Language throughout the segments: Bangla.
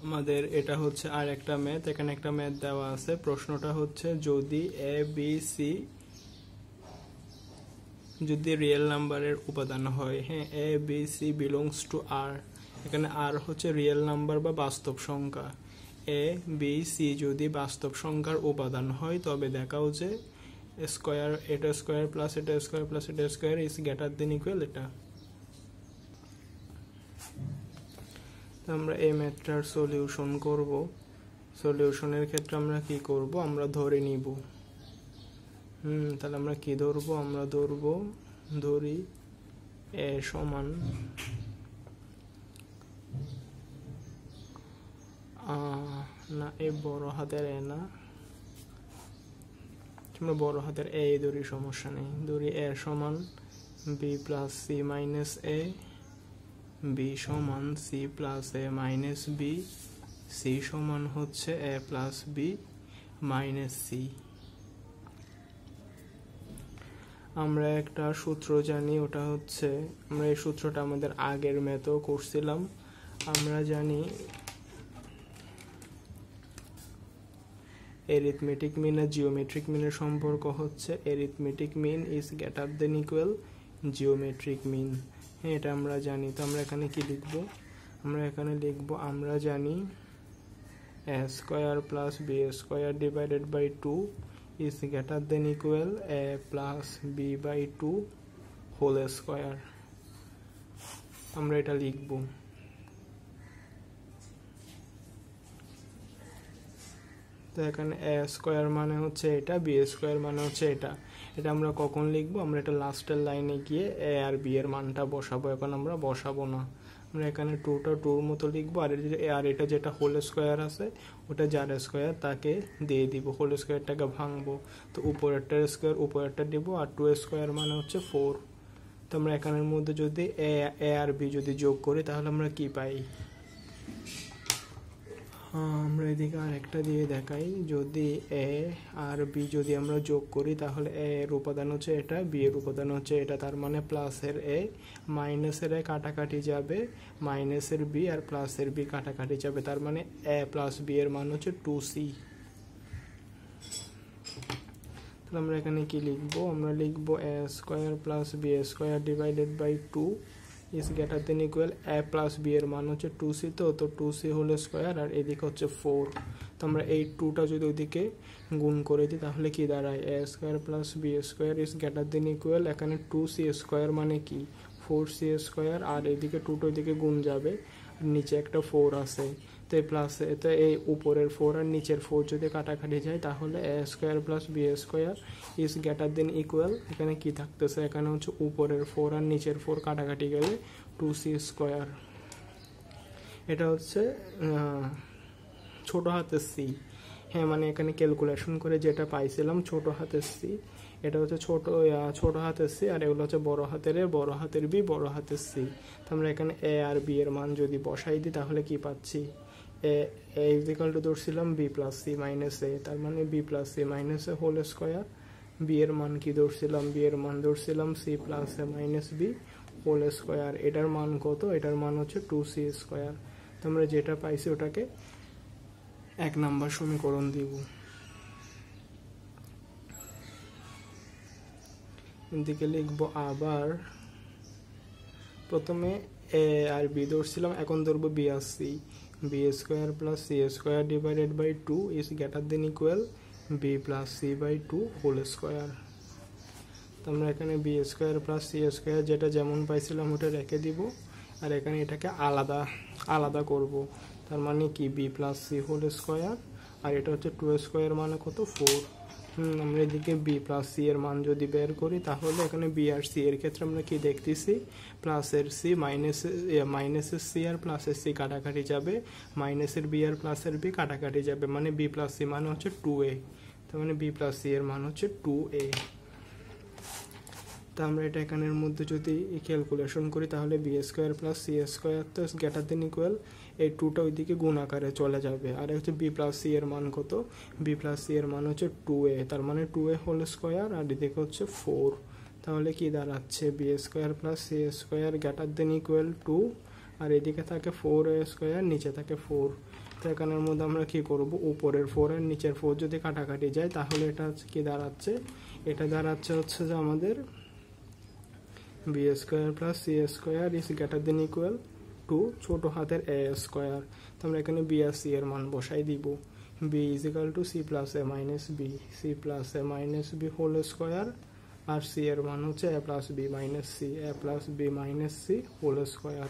আমাদের এটা হচ্ছে আর একটা ম্যাথ, এখানে একটা ম্যাথ দেওয়া আছে। প্রশ্নটা হচ্ছে যদি এ বি সি যদি রিয়েল নাম্বারের উপাদান হয়, হ্যাঁ, A B C belongs to আর, এখানে আর হচ্ছে রিয়েল নাম্বার বা বাস্তব সংখ্যা। এ বি সি যদি বাস্তব সংখ্যার উপাদান হয় তবে দেখাও যে স্কোয়ার এটা স্কোয়ার প্লাস এটা স্কোয়ার প্লাস এটা square is greater than equal এটা। আমরা এই ম্যাথটার সলিউশন করব। সলিউশনের ক্ষেত্রে আমরা কি করব, আমরা ধরে নিব। তাহলে আমরা কি ধরবো, আমরা ধরি এ সমান না এ বড় হাতের এ না, আমরা বড় হাতের এ ধরি, সমস্যা নেই। ধরি এ সমান বি প্লাস সি মাইনাস এ, বি সমান C plus A minus B, C সমান হচ্ছে A plus B minus C. আমরা একটা সূত্র জানি, ওটা হচ্ছে, আমরা এই সূত্রটা আমাদের আগের ম্যাথও করছিলাম। আমরা জানি এরিথমেটিক মিন আর জিওমেট্রিক মিনের সম্পর্ক হচ্ছে arithmetic mean is greater than equal geometric mean. হ্যাঁ, এটা আমরা জানি। তো আমরা এখানে কি লিখব, আমরা এখানে লিখব আমরা জানি A square plus B square divided by 2 is greater than equal a plus b by 2 whole square। আমরা এটা লিখব। তো এখানে a স্কোয়ার মানে হচ্ছে এটা, b স্কোয়ার মানে হচ্ছে এটা। এটা আমরা কখন লিখব, আমরা এটা লাস্টের লাইনে গিয়ে a আর b এর মানটা বসাবো। এখন আমরা বসাবো না, আমরা এখানে 2টা 2 মতো লিখবো, আর এটা যেটা হোল স্কোয়ার আছে ওটা যার স্কোয়ার তাকে দিয়ে দিব, হোল স্কোয়ারটাকে ভাঙবো। তো উপরেরটার স্কোয়ার উপরেরটা দিব, আর 2 স্কোয়ার মানে হচ্ছে 4। তো আমরা এখানের মধ্যে যদি এ আর বি যদি যোগ করি তাহলে আমরা কি পাই, আমরা এদিকে আরেকটা দিয়ে দেখাই। যদি এ আর বি যদি আমরা যোগ করি তাহলে এ এর উপাদান হচ্ছে এটা, বি এর উপাদান হচ্ছে এটা। তার মানে প্লাসের এ মাইনাসের এ কাটাকাটি যাবে, মাইনাসের বি আর প্লাসের বি কাটাকাটি যাবে। তার মানে এ প্লাস বি এর মান হচ্ছে 2c। তাহলে আমরা এখানে কি লিখবো, আমরা লিখবো A square plus B square divided by 2 is greater than equal A plus B এর মান হচ্ছে 2c। তো 2c হোল স্কোয়ার আর এদিকে হচ্ছে 4। তো আমরা এই 2টা যদি ওইদিকে গুণ করে দিই তাহলে কি দাঁড়ায়, A square plus B square is greater than equal, এখানে 2c স্কোয়ার মানে কি 4c স্কোয়ার, আর এদিকে 2টা ওইদিকে গুণ যাবে, নিচে একটা 4 আছে। তো এই প্লাসে তো এই উপরের 4 আর নিচের 4 যদি কাটাকাটি যায় তাহলে A square plus B square is greater than equal, এখানে কি থাকতেছে, এখানে হচ্ছে উপরের 4 আর নিচের 4 কাটাকাটি গেলে 2c স্কোয়ার। এটা হচ্ছে ছোট হাতের সি। হ্যাঁ, মানে এখানে ক্যালকুলেশন করে যেটা পাইছিলাম ছোট হাতের সি, এটা হচ্ছে ছোট হাতের সি, আর এগুলো হচ্ছে বড় হাতের এ, বড় হাতের বি, বড় হাতের সি। তো আমরা এখানে এ আর বি এর মান যদি বসাই দিই তাহলে কি পাচ্ছি, এ ইকুয়াল টু ধরছিলাম B plus C minus A, তার মানে B plus C minus A whole square. B এর মান কি ধরছিলাম, বি এর মান ধরছিলাম C plus A minus B whole square. এটার মান কত, এটার মান হচ্ছে 2c স্কোয়ার। তো আমরা যেটা পাইছি ওটাকে 1 নাম্বার সমীকরণ দিব। এদিকে লিখবো আবার, প্রথমে এ আর বি ধরছিলাম, এখন ধরবো বি আর C. B square plus C square divided by 2 is greater than equal B plus C by 2 whole square. তো আমরা এখানে B square plus C square যেটা যেমন পাইছিলাম ওটা রেখে দিব, আর এখানে এটাকে আলাদা করব। তার মানে কি B plus C whole square, আর এটা হচ্ছে 2 স্কোয়ার মানে কত 4। আমরা এদিকে বি প্লাস সি এর মান যদি বের করি তাহলে এখানে বি আর সি এর ক্ষেত্রে আমরা কি দেখতেছি, প্লাসের সি মাইনাসের সি আর প্লাসের সি কাটাকাটি যাবে, মাইনাসের বি আর প্লাসের বি কাটাকাটি যাবে, মানে বি প্লাস সি মানে হচ্ছে 2a। তার মানে বি প্লাস সি এর মান হচ্ছে 2a। তা আমরা এটা এখানের মধ্যে যদি ক্যালকুলেশন করি তাহলে B square plus C square তো গ্রেটার দেন ইকুয়াল, এই 2টা ওইদিকে গুণ আকারে চলে যাবে। আর হচ্ছে বি প্লাস সি এর মান কত, বি প্লাস সি এর মান হচ্ছে 2a, তার মানে 2a হোল স্কোয়ার, আর এদিকে হচ্ছে 4। তাহলে কি দাঁড়াচ্ছে, B square plus C square greater than equal 2, আর এদিকে থাকে 4a², নিচে থাকে 4। তো এখানের মধ্যে আমরা কি করব, উপরের 4 আর নিচের 4 যদি কাটাকাটি যায় তাহলে এটা হচ্ছে কি দাঁড়াচ্ছে, এটা দাঁড়াচ্ছে হচ্ছে যে আমাদের b² + c² is greater than equal two ছোট হাতের a²। তো আমরা এখানে b আর c এর মান বসাই দিব। b = c + a - b, c + a - b whole square, আর c এর মান হচ্ছে a + b - c, a + b - c whole square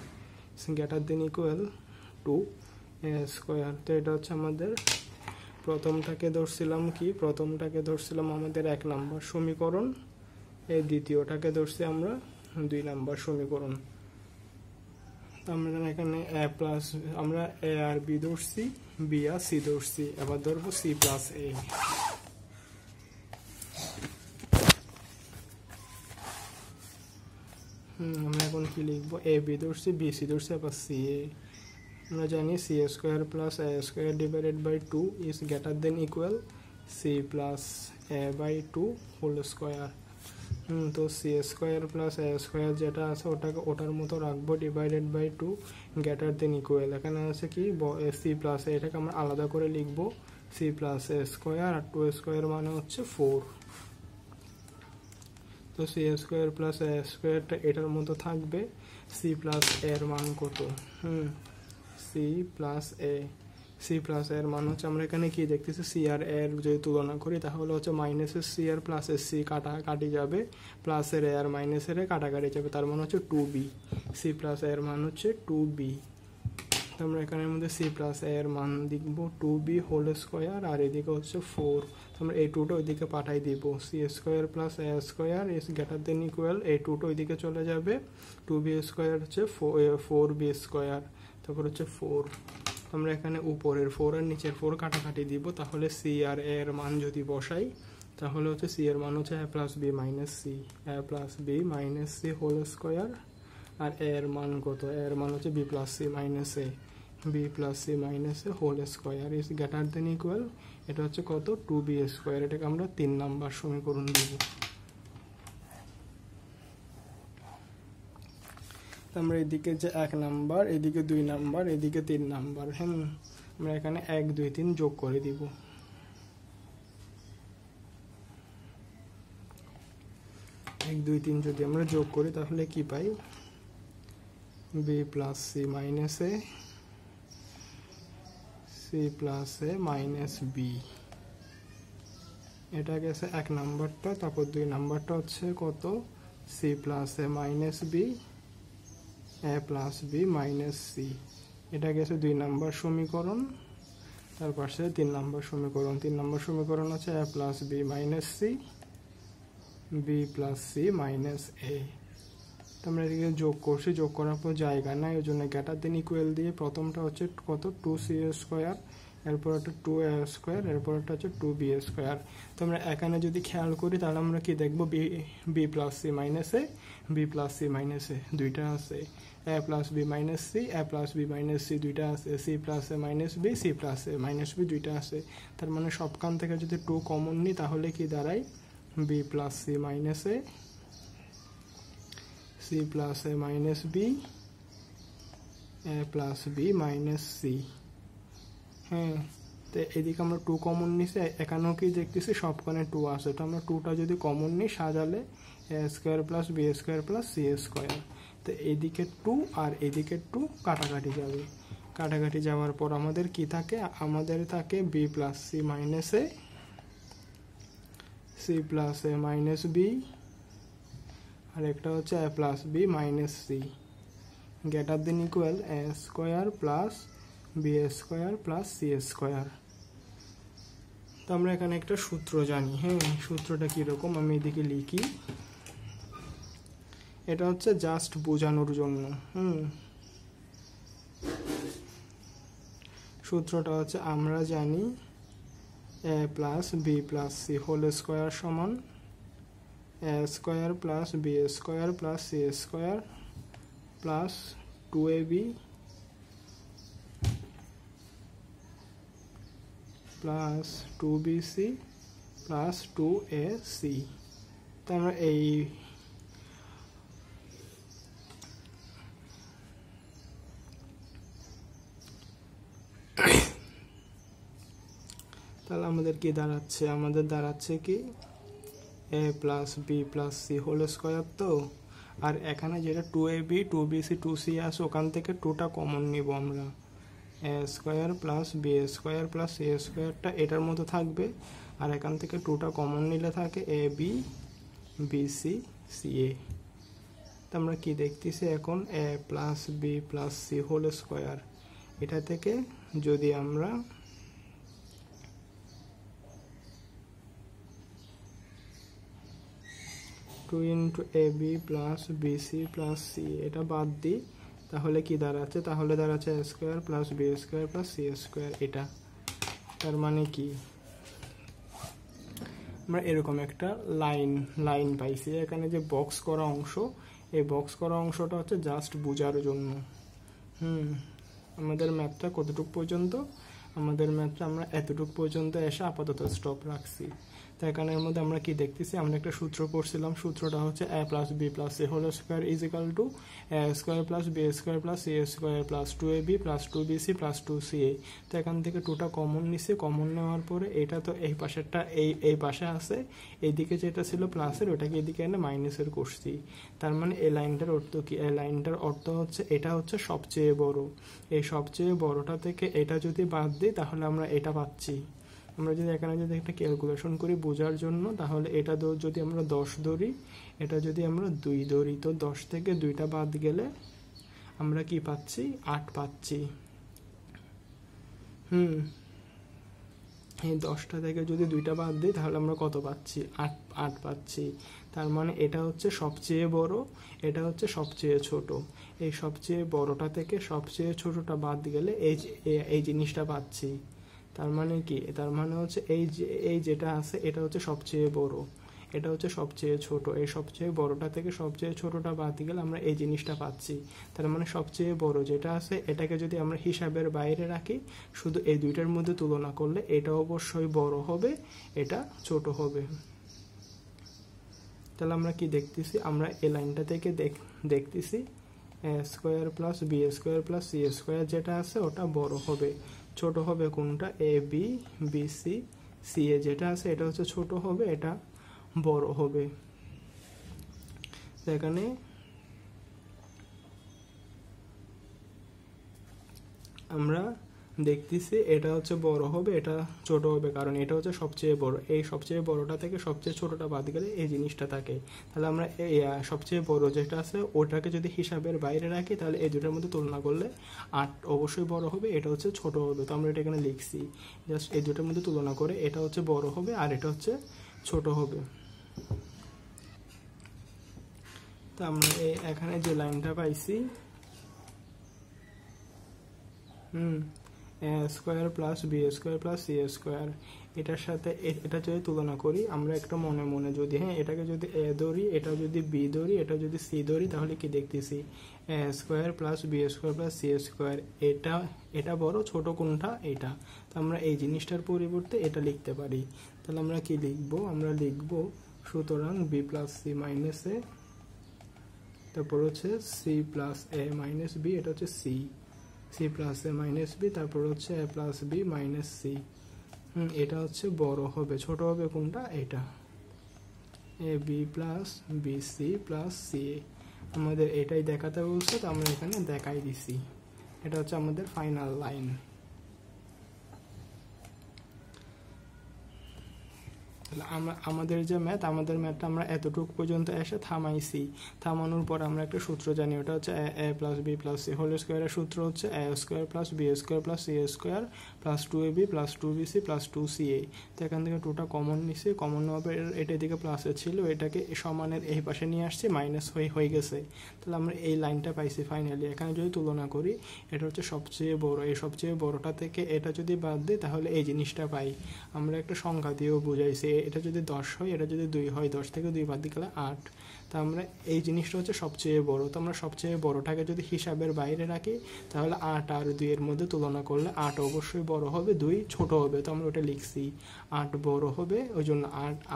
greater than equal to a²। তো এটা হচ্ছে আমাদের প্রথমটাকে ধরছিলাম কি, প্রথমটাকে ধরছিলাম আমাদের 1 নম্বর সমীকরণ, এই দ্বিতীয়টাকে ধরছি আমরা 2 নম্বর সমীকরণ। আমরা এখানে আমরা a আর b ধরছি, b আর c ধরছি, এবার ধরবো c + a। আমরা এখন কি লিখবো, a b ধরছি, b c ধরছি, এবার c a। আমরা জানি c² + a² / 2 is greater than equal c + a/2 whole square. তো c² + a² যেটা আছে ওটার মতো রাখবো, /2 গ্রেটার দেন ইকুয়াল। এখানে আছে কি c + a, এটাকে আমরা আলাদা করে লিখবো c + a² আর 2² মানে হচ্ছে 4। তো c² + a² এটার মতো থাকবে। c + a এর মান কত, c + a, c + a এর মান হচ্ছে, আমরা এখানে কি দেখতেছি, c আর a এর যদি তুলনা করি তাহলে হচ্ছে মাইনাসের c আর প্লাসের c কাটি যাবে, প্লাসের a আর মাইনাসের a কাটাকাটি যাবে, তার মান হচ্ছে 2b। c + a এর মান হচ্ছে 2b। তো আমরা এখানের মধ্যে c + a এর মান লিখবো 2b হোল স্কয়ার, আর এদিকে হচ্ছে 4। তো আমরা এই 2টা ওইদিকে পাঠাই দিব, c² + a² is greater than equal, এই 2টা ওইদিকে চলে যাবে, 2b² হচ্ছে 4b², তারপর হচ্ছে 4। আমরা এখানে উপরের 4 আর নিচের 4 কাটাকাটি দিব, তাহলে c আর a এর মান যদি বসাই তাহলে হচ্ছে c এর মান হচ্ছে a + b - c, a + b - c whole square, আর a এর মান কত, a এর মান হচ্ছে b + c - a, b + c - a whole square is greater than equal, এটা হচ্ছে কত, 2b²। এটাকে আমরা 3 নাম্বার সমীকরণ দিব। আমরা এদিকে যে 1 নাম্বার, এদিকে 2 নাম্বার, এদিকে 3 নাম্বার, আমরা এখানে 1 2 3 যোগ করে দিব। 1 2 3 যদি আমরা যোগ করি তাহলে কি পাই, b + c - a, c + a - b। এটা গেছে 1 নাম্বারটা, তারপর 2 নাম্বারটা হচ্ছে কত, c + a - b, a + b - c। এটা গেছে 2 নাম্বার সমীকরণ। তার পাশে 3 নাম্বার সমীকরণ, 3 নাম্বার সমীকরণ হচ্ছে a + b - c, b + c - a। তো আমরা এদিকে যোগ করছি, যোগ করার পর জায়গা নাই, ওই জন্য গ্রেটার দেন ইকুয়াল দিয়ে প্রথমটা হচ্ছে কত, 2c², এরপর একটা 2a², এরপর একটা হচ্ছে 2b²। তো আমরা এখানে যদি খেয়াল করি তাহলে আমরা কি দেখবো, b + c - a, b + c - a দুইটা আছে, a + b - c, a + b - c দুইটা আছে, c + a - b, c + a - b দুইটা আছে। তার মানে সবখান থেকে যদি 2 কমন নিই তাহলে কি দাঁড়ায়, b + c - a, c + a - b, a + b - c। তো এদিকে আমরা 2 কমন নিছি, এখানেও কি দেখতেছি সবখানে 2 আছে। তো আমরা 2টা যদি কমন নিই সাজালে a² + b² + c²। তো এদিকে 2 আর এদিকে 2 কাটাকাটি যাবে, কাটাকাটি যাওয়ার পর আমাদের কি থাকে, আমাদের থাকে b + c - a, c + a - b, আর একটা হচ্ছে a + b - c greater than equal a² + b² + c²। তো আমরা এখানে একটা সূত্র জানি, সূত্রটা কিরকম আমি এদিকে লিখি, এটা হচ্ছে জাস্ট বোঝানোর জন্য। সূত্রটা হচ্ছে, আমরা জানি a + b + c whole square সমান a² + b² + c² plus 2ab plus 2bc plus 2ac। তো আমরা তাহলে আমাদের কি দাঁড়াচ্ছে, আমাদের দাঁড়াচ্ছে কি A plus B plus C whole square. তো আর এখানে যেটা 2ab 2bc 2c আছে ওখান থেকে 2টা কমন নিব আমরা, A square plus B square plus C স্কোয়ারটা এটার মতো থাকবে, আর এখান থেকে 2টা কমন নিলে থাকে A B BC C A. তো আমরা কি দেখতেছি এখন A plus B plus C whole square, এটা থেকে যদি আমরা two into A B plus BC plus C এটা বাদ দিই, তাহলে কি দাঁড়াচ্ছে, তাহলে দাঁড়াচ্ছে A square plus B square plus C square এটা। তার মানে কি আমরা এরকম একটা লাইন পাইছি। এখানে যে বক্স করা অংশ, এই বক্স করা অংশটা হচ্ছে জাস্ট বোঝার জন্য। আমাদের ম্যাথটা কতটুকু পর্যন্ত, আমাদের ম্যাথটা আমরা এতটুকু পর্যন্ত এসে আপাতত স্টপ রাখছি। তো এখানের মধ্যে আমরা কি দেখতেছি, আমরা একটা সূত্র পড়ছিলাম, সূত্রটা হচ্ছে A plus B plus C whole square is equal to A square plus B square plus C square plus 2ab plus 2bc plus 2ca। তো এখান থেকে 2টা কমন নিছি, কমন নেওয়ার পরে এটা তো এই পাশেরটা এই পাশে আছে, এইদিকে যেটা ছিল প্লাসের ওটাকে এদিকে এনে মাইনাসের করছি। তার মানে এই লাইনটার অর্থ কি, এই লাইনটার অর্থ হচ্ছে এটা হচ্ছে সবচেয়ে বড়, এই সবচেয়ে বড়টা থেকে এটা যদি বাদ দিই তাহলে আমরা এটা পাচ্ছি। আমরা যদি এখানে যদি একটা ক্যালকুলেশন করি বোঝার জন্য, তাহলে এটা যদি আমরা 10 ধরি, এটা যদি আমরা 2 ধরি, তো 10 থেকে 2টা বাদ গেলে আমরা কি পাচ্ছি, 8 পাচ্ছি। এই 10টা থেকে যদি 2টা বাদ দিই তাহলে আমরা কত পাচ্ছি, 8 পাচ্ছি। তার মানে এটা হচ্ছে সবচেয়ে বড়, এটা হচ্ছে সবচেয়ে ছোট। এই সবচেয়ে বড়টা থেকে সবচেয়ে ছোটটা বাদ গেলে এই জিনিসটা পাচ্ছি। তার মানে কি, তার মানে হচ্ছে এই যেটা আছে এটা হচ্ছে সবচেয়ে বড়, এটা হচ্ছে সবচেয়ে ছোট, এই সবচেয়ে বড়টা থেকে সবচেয়ে ছোটটা বাদ গেলে আমরা এই জিনিসটা পাচ্ছি। তার মানে সবচেয়ে বড় যেটা আছে এটাকে যদি আমরা হিসাবের বাইরে রাখি, শুধু এই দুইটার মধ্যে তুলনা করলে এটা অবশ্যই বড় হবে, এটা ছোট হবে। তাহলে আমরা কি দেখতেছি, আমরা এই লাইনটা থেকে দেখতেছি A square plus B square plus C square যেটা আছে ওটা বড় হবে। ছোট হবে কোনটা, A B BC C A যেটা আছে এটা হচ্ছে ছোট হবে, এটা বড় হবে। এখানে আমরা দেখতেছি এটা হচ্ছে বড় হবে, এটা ছোট হবে, কারণ এটা হচ্ছে সবচেয়ে বড়, এই সবচেয়ে বড়টা থেকে সবচেয়ে ছোটটা বাদ গেলে এই জিনিসটা থাকে। তাহলে আমরা এই সবচেয়ে বড় যেটা আছে ওটাকে যদি হিসাবের বাইরে রাখি তাহলে এই দুটোর মধ্যে তুলনা করলে 8 অবশ্যই বড় হবে, এটা হচ্ছে ছোট হবে। তো আমরা এটা এখানে লিখছি, জাস্ট এই দুটোর মধ্যে তুলনা করে এটা হচ্ছে বড় হবে আর এটা হচ্ছে ছোট হবে। তো আমরা এখানে যে লাইনটা পাইছি A square plus B square plus C square, এটার সাথে এটা যদি তুলনা করি আমরা একটা মনে মনে যদি এটাকে যদি এ ধরি, এটা যদি বি ধরি, এটা যদি সি ধরি, তাহলে কি দেখতেছি A square plus B square plus C square, এটা বড়, ছোট কোনটা এটা। তো আমরা এই জিনিসটার পরিবর্তে এটা লিখতে পারি। তাহলে আমরা কি লিখব, আমরা লিখব সুতরাং B plus C minus A, তারপর হচ্ছে C plus A minus B, এটা হচ্ছে C plus A minus B, তারপর হচ্ছে A plus B minus C. এটা হচ্ছে বড় হবে, ছোট হবে কোনটা, এটা A B plus B C plus C A. আমাদের এটাই দেখাতে বলছে, তো আমরা এখানে দেখাই দিছি। এটা হচ্ছে আমাদের ফাইনাল লাইন। আমাদের যে আমাদের ম্যাথটা আমরা এতটুকু পর্যন্ত এসে থামাইছি। থামানোর পর আমরা একটা সূত্র জানি, ওটা হচ্ছে A plus B plus C whole স্কোয়ারের সূত্র হচ্ছে A square plus B square plus C square plus 2ab plus 2bc plus 2ca। তো এখান থেকে 2টা কমন নিছি, কমন নেওয়ার পর এটা দিকে প্লাসে ছিল, এটাকে সমানের এই পাশে নিয়ে আসছি, মাইনাস হয়ে গেছে। তাহলে আমরা এই লাইনটা পাইছি ফাইনালি। এখানে যদি তুলনা করি এটা হচ্ছে সবচেয়ে বড়, এই সবচেয়ে বড়টা থেকে এটা যদি বাদ দিই তাহলে এই জিনিসটা পাই। আমরা একটা সংখ্যা দিয়েও বুঝাইছি, এটা যদি 10 হয়, এটা যদি 2 হয়, 10 থেকে 2 বাদ দিয়ে গেলে 8। তো আমরা এই জিনিসটা হচ্ছে সবচেয়ে বড়, তো আমরা সবচেয়ে বড়টাকে যদি হিসাবের বাইরে রাখি তাহলে 8 আর 2 এর মধ্যে তুলনা করলে 8 অবশ্যই বড় হবে, 2 ছোট হবে। তো আমরা ওটা লিখছি 8 বড় হবে, ওই জন্য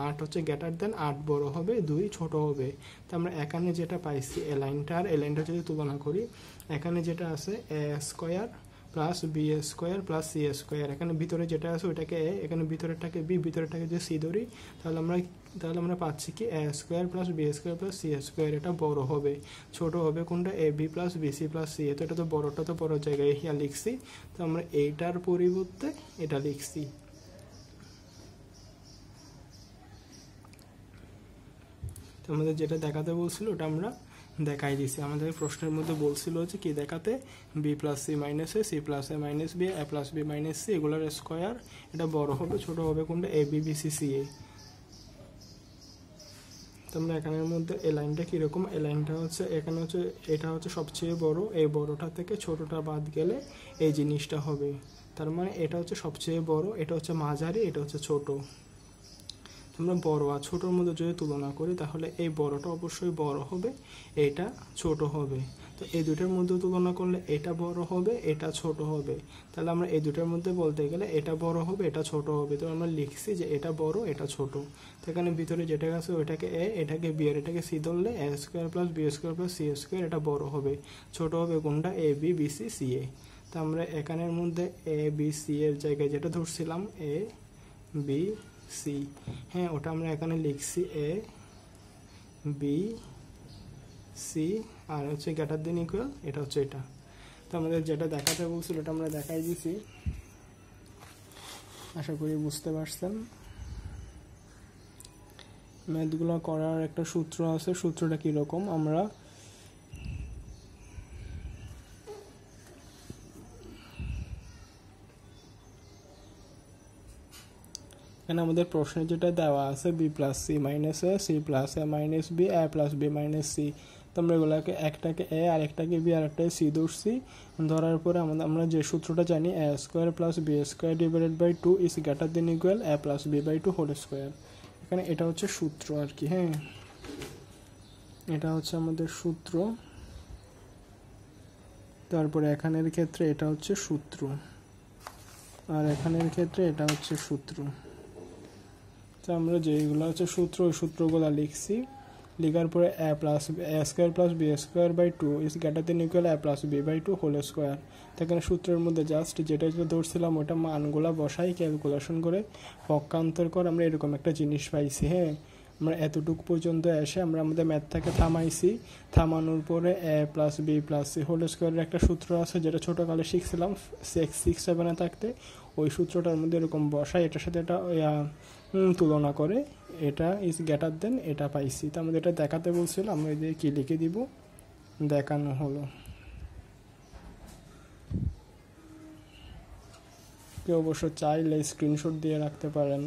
8 হচ্ছে গ্রেটার দেন, 8 বড় হবে, 2 ছোট হবে। তো আমরা এখানে যেটা পাইছি এই লাইনটা আর এই লাইনটা যদি তুলনা করি, এখানে যেটা আছে A square plus B square plus C square. এখানে ভিতরে যেটা আছে ওইটাকে এ, এখানে ভিতরেরটাকে বি, ভিতরেরটাকে যদি সি ধরি তাহলে আমরা পাচ্ছি কি A square plus B square plus C square. এটা বড় হবে, ছোট হবে কোনটা? A B plus B C plus C. তো এটা তো বড়টা তো বড় জায়গায় হিয়া লিখছি, তো আমরা এইটার পরিবর্তে এটা লিখছি। তো আমাদের যেটা দেখাতে বলছিল ওটা আমরা দেখাই দিছি। আমাদের প্রশ্নের মধ্যে বলছিল যে কি দেখাতে, B plus C minus A, C plus A minus B, A plus B minus C, এগুলোর স্কোয়ার। এটা বড় হবে ছোট হবে কোনটা? A B B C C এ। তোমরা এখানের মধ্যে এই লাইনটা কীরকম, এই লাইনটা হচ্ছে এখানে হচ্ছে এটা হচ্ছে সবচেয়ে বড়, এই বড়টা থেকে ছোটটা বাদ গেলে এই জিনিসটা হবে। তার মানে এটা হচ্ছে সবচেয়ে বড়, এটা হচ্ছে মাঝারি, এটা হচ্ছে ছোট। তোমরা বড় আর ছোটোর মধ্যে যদি তুলনা করি তাহলে এই বড়টা অবশ্যই বড় হবে, এটা ছোট হবে। তো এই দুটোর মধ্যে তুলনা করলে এটা বড় হবে, এটা ছোট হবে। তাহলে আমরা এই দুটোর মধ্যে বলতে গেলে এটা বড় হবে, এটা ছোট হবে। তো আমরা লিখছি যে এটা বড়, এটা ছোট। তো এখানে ভিতরে যেটা আছে ওইটাকে এ, এটাকে বি আর এটাকে সি ধরলে A square plus B square plus C square. এটা বড় হবে, ছোট হবে কোনটা? A B B C C A. তো আমরা এখানের মধ্যে এ বি সি এর জায়গায় যেটা ধরছিলাম এ বি সি, হ্যাঁ ওটা আমরা এখানে লিখছি এ বি সি, আর হচ্ছে গ্রেটার দেন ইকুয়াল এটা হচ্ছে এটা। তো আমাদের যেটা দেখাতে বলছিল ওটা আমরা দেখাই দিছি, আশা করি বুঝতে পারছেন। ম্যাথগুলো করার একটা সূত্র আছে, সূত্রটা কীরকম, আমরা এখানে আমাদের প্রশ্নে যেটা দেওয়া আছে B plus C minus A, C plus A minus B, A plus B minus C. তো আমরা এগুলোকে একটাকে এ আর একটাকে বি আর একটাকে সি ধরছি। ধরার পরে আমরা যে সূত্রটা জানি A square plus B square divided by 2 is greater than equal A plus B by 2 whole square. এখানে এটা হচ্ছে সূত্র আর কি, হ্যাঁ এটা হচ্ছে আমাদের সূত্র। তারপরে এখানের ক্ষেত্রে এটা হচ্ছে সূত্র, আর এখানের ক্ষেত্রে এটা হচ্ছে সূত্র। তো আমরা যেগুলো হচ্ছে সূত্র, ওই সূত্রগুলো লিখছি। লেখার পরে A plus A square plus B square by 2 is greater than equal A plus B by 2 whole square. তো এখানে সূত্রের মধ্যে জাস্ট যেটা ধরছিলাম ওটা মানগুলা বসাই ক্যালকুলেশন করে পক্ষান্তর করে আমরা এরকম একটা জিনিস পাইছি। হ্যাঁ আমরা এতটুকু পর্যন্ত এসে আমরা আমাদের ম্যাথটাকে থামাইছি। থামানোর পরে A plus B plus C whole স্কোয়ারের একটা সূত্র আছে যেটা ছোটোকালে শিখছিলাম 6-7 থাকতে। ওই সূত্রটার মধ্যে এরকম বসাই, এটার সাথে এটা তুলনা করে এটা ইজ গ্রেটার দেন এটা পাইছি। তো আমাদের এটা দেখাতে বলছিল, আমরা এদের কি লিখে দিব, দেখানো হলো। কেউ অবশ্য চাইলে স্ক্রিনশট দিয়ে রাখতে পারেন।